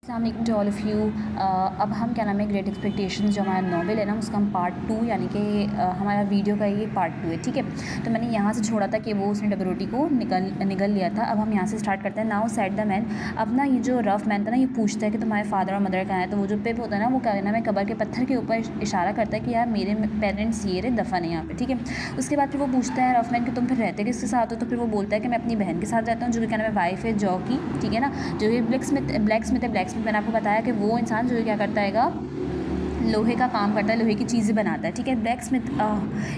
अस्सलाम to all of you. अब हम क्या नाम है ग्रेट एक्सपेक्टेशंस जो हमारा नॉवेल है ना उसका हम पार्ट 2 यानी कि हमारा वीडियो का ये पार्ट 2 है, ठीक है। तो मैंने यहाँ से छोड़ा था कि वो उसने डबल रोटी को निगल लिया था। अब हम यहाँ से स्टार्ट करते हैं। Now said the man. अपना ये जो रफ मैन था ना ये पूछता है कि तुम्हारे फादर और मदर कहाँ है। तो वो जो पिप होता है ना वो क्या नाम है कबर के पत्थर के ऊपर इशारा करता है कि यार मेरे पेरेंट्स ये रहे दफन है यहाँ पे, ठीक है। उसके बाद फिर वो पूछता है रफ मैन कि तुम फिर रहते किसके साथ हो। तो फिर वो बोलता है कि मैं अपनी बहन के साथ रहता हूँ जो कि क्या नाम है वाइफ है जॉ की, ठीक है ना। जो कि ब्लैक स्मिथ है। मैंने आपको बताया कि वो इंसान जो क्या करता है लोहे का काम करता है, लोहे की चीज़ें बनाता है, ठीक है। ब्लैक स्मिथ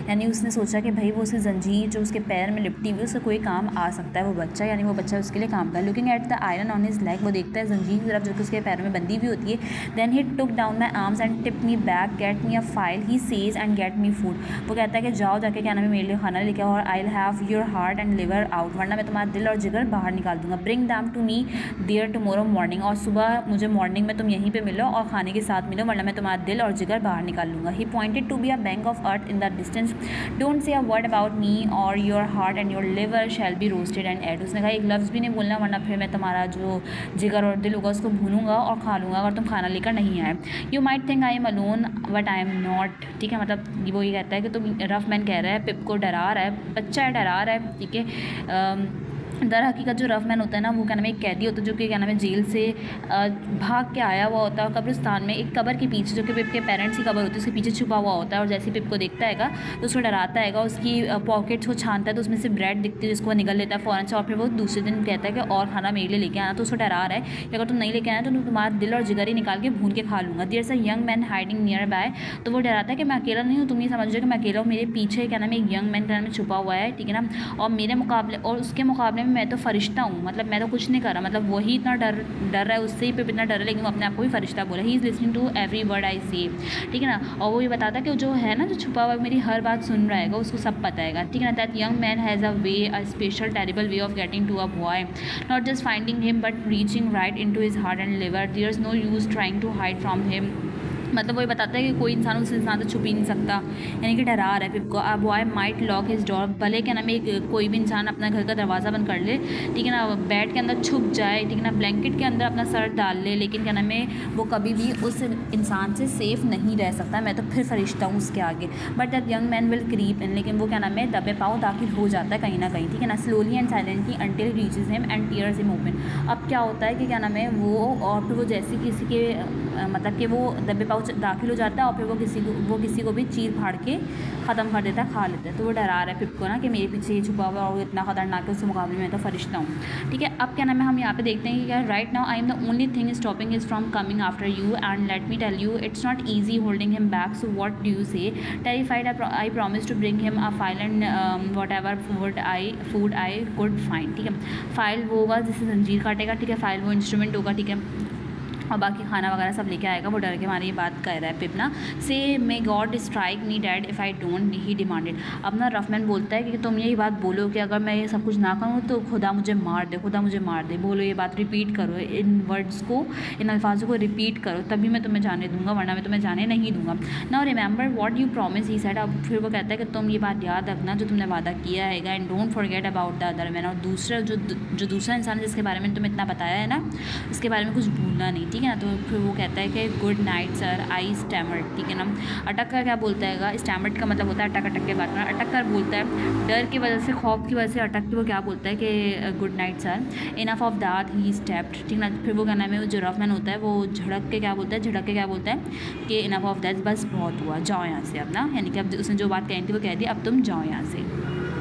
यानी उसने सोचा कि भाई वो उसे जंजीर जो उसके पैर में लिपटी हुई उससे कोई काम आ सकता है। वो बच्चा यानी वो बच्चा उसके लिए काम कर। Looking at the iron on his leg, वो देखता है जंजीर की तरफ जो कि उसके पैरों में बंधी हुई होती है। Then he took down my arms and tip me back, get me a file he says and get me food. वो कहता है कि जाओ जाके क्या नाम है मेरे लिए खाना लेके आओ और I will have your heart and liver out, वरना मैं तुम्हारा दिल और जिगर बाहर निकाल दूंगा। Bring them to me there tomorrow morning, और सुबह मुझे मॉर्निंग में तुम यहीं पर मिलो और खाने के साथ मिलो, वरना मैं तुम्हारा दिल और जिगर बाहर निकाल लूँगा। He pointed to be a bank of earth in the distance, don't say a word about me or your heart and your liver shall be roasted and ate. उसने कहा एक लफ्ज़ भी नहीं बोलना वरना फिर मैं तुम्हारा जो जिगर और दिल होगा उसको भूनूंगा और खा लूँगा अगर तुम खाना लेकर नहीं आए। You might think I am alone but I am not, ठीक है। मतलब वो ये कहता है कि तुम रफ मैन कह रहा है पिप को डरा रहा है, बच्चा है डरा रहा है, ठीक है। दर हकीकत जो रफ मैन होता है ना वो क्या नाम है एक कैदी होता है जो कि क्या नाम है जेल से भाग के आया हुआ होता है कब्रिस्तान में एक कबर के पीछे जो कि पिप के पेरेंट्स की कबर होती है उसके पीछे छुपा हुआ होता है। और जैसे पिप को देखता है तो उसको डराता है, उसकी पॉकेट्स को छानता है तो उसमें से ब्रेड दिखती है जिसको वो निगल लेता है फ़ौरन से। और फिर वो दूसरे दिन कहता है कि और खाना मेरे लिए लेके आना। तो उसको डरा रहा है कि अगर तुम नहीं लेके आना तो तुम्हारा दिल और जिगर ही निकाल के भून के खा लूँगा। There is a young man hiding nearby, तो वो डराता है कि मैं अकेला नहीं हूँ, तुम ये समझ रहे हो कि मैं अकेला हूँ, मेरे पीछे क्या नाम है एक यंग मैन क्या नाम है छुपा हुआ है, ठीक है ना। और मेरे मुकाबले और उसके मुकाबले में मैं तो फरिश्ता हूँ, मतलब मैं तो कुछ नहीं कर रहा, मतलब वही इतना डर रहा है उससे ही पे इतना डर है लेकिन वो अपने आप को भी फरिश्ता बोला। He is listening to every word I say, ठीक है ना। और वो ये बताता है कि जो है ना जो छुपा हुआ मेरी हर बात सुन रहा है उसको सब पता है, ठीक है ना। That young man has a way, a special terrible way of getting to a boy, not just finding him but reaching right into his heart and liver. There is no use trying to hide from him, मतलब वो ये बताता है कि कोई इंसान उस इंसान से छुप ही नहीं सकता, यानी कि डरा रहा है पिप को। अब boy might lock his door, भले क्या नाम है कोई भी इंसान अपना घर का दरवाज़ा बंद कर ले, ठीक है ना, बेड के अंदर छुप जाए, ठीक है ना, ब्लैंकेट के अंदर अपना सर डाल ले, लेकिन क्या नाम है वो कभी भी उस इंसान से सेफ नहीं रह सकता। मैं तो फिर फरिश्ता हूँ उसके आगे। But that young man will creep in, लेकिन वो क्या नाम है दबे पाँव दाखिल हो जाता है कहीं ना कहीं, ठीक है ना। Slowly and silently until reaches him and tears him open. अब क्या होता है कि क्या नाम है वो और फिर वो जैसे किसी के मतलब कि वो दबे पाँव दाखिल हो जाता है और फिर वो किसी को भी चीर फाड़ के ख़त्म कर देता है, खा लेता है। तो वो डरा रहा है पिप को ना कि मेरे पीछे ये छुपा हुआ और वो इतना ख़तरनाक है, उसके मुकाबले में तो फरिश्ता हूँ, ठीक है। अब क्या नाम है हम यहाँ पे देखते हैं कि यार right now I am the only thing stopping is from coming after you and let me tell you it's not easy holding him back, so what do you say. Terrified I promise to bring him a file and whatever food I could find, ठीक है। File वो होगा जिससे जंजीर काटेगा, ठीक है, file वो इंस्ट्रूमेंट होगा, ठीक है, और बाकी खाना वगैरह सब लेके आएगा। वो डर के हमारी ये बात कर रहा है पिप ना। से may God strike me dad if I don't, he demanded. अब ना रफमैन बोलता है कि तुम यही बात बोलो कि अगर मैं ये सब कुछ ना करूँ तो खुदा मुझे मार दे, खुदा मुझे मार दे। बोलो ये बात रिपीट करो, इन वर्ड्स को, इन अल्फाजों को रिपीट करो, तभी मैं तुम्हें जाने दूंगा वरना मैं तुम्हें जाने नहीं दूंगा। Now remember what you promise, he said. अब फिर वो कहता है कि तुम ये बात याद रखना जो तुमने वादा किया है, and don't forget about the other man. और दूसरा जो दूसरा इंसान जिसके बारे में तुम्हें इतना बताया है ना उसके बारे में कुछ भूलना नहीं, ठीक है ना। तो फिर वो कहता है कि good night sir I stammered, ठीक है ना। अटक कर क्या बोलता है, स्टैमर्ड का मतलब होता है अटक अटक के बात करना। अटक कर बोलता है डर की वजह से, खौफ की वजह से अटक के वो क्या बोलता है कि good night sir. Enough of that he stepped, ठीक ना। फिर वो क्या नाम है वो जो रफमैन होता है वो झड़क के क्या बोलता है कि इनफ ऑफ दैट, बस बहुत हुआ, जाओ यहाँ से अब ना, यानी कि अब उसने जो बात कहनी थी वो कह दी, अब तुम जाओ यहाँ से।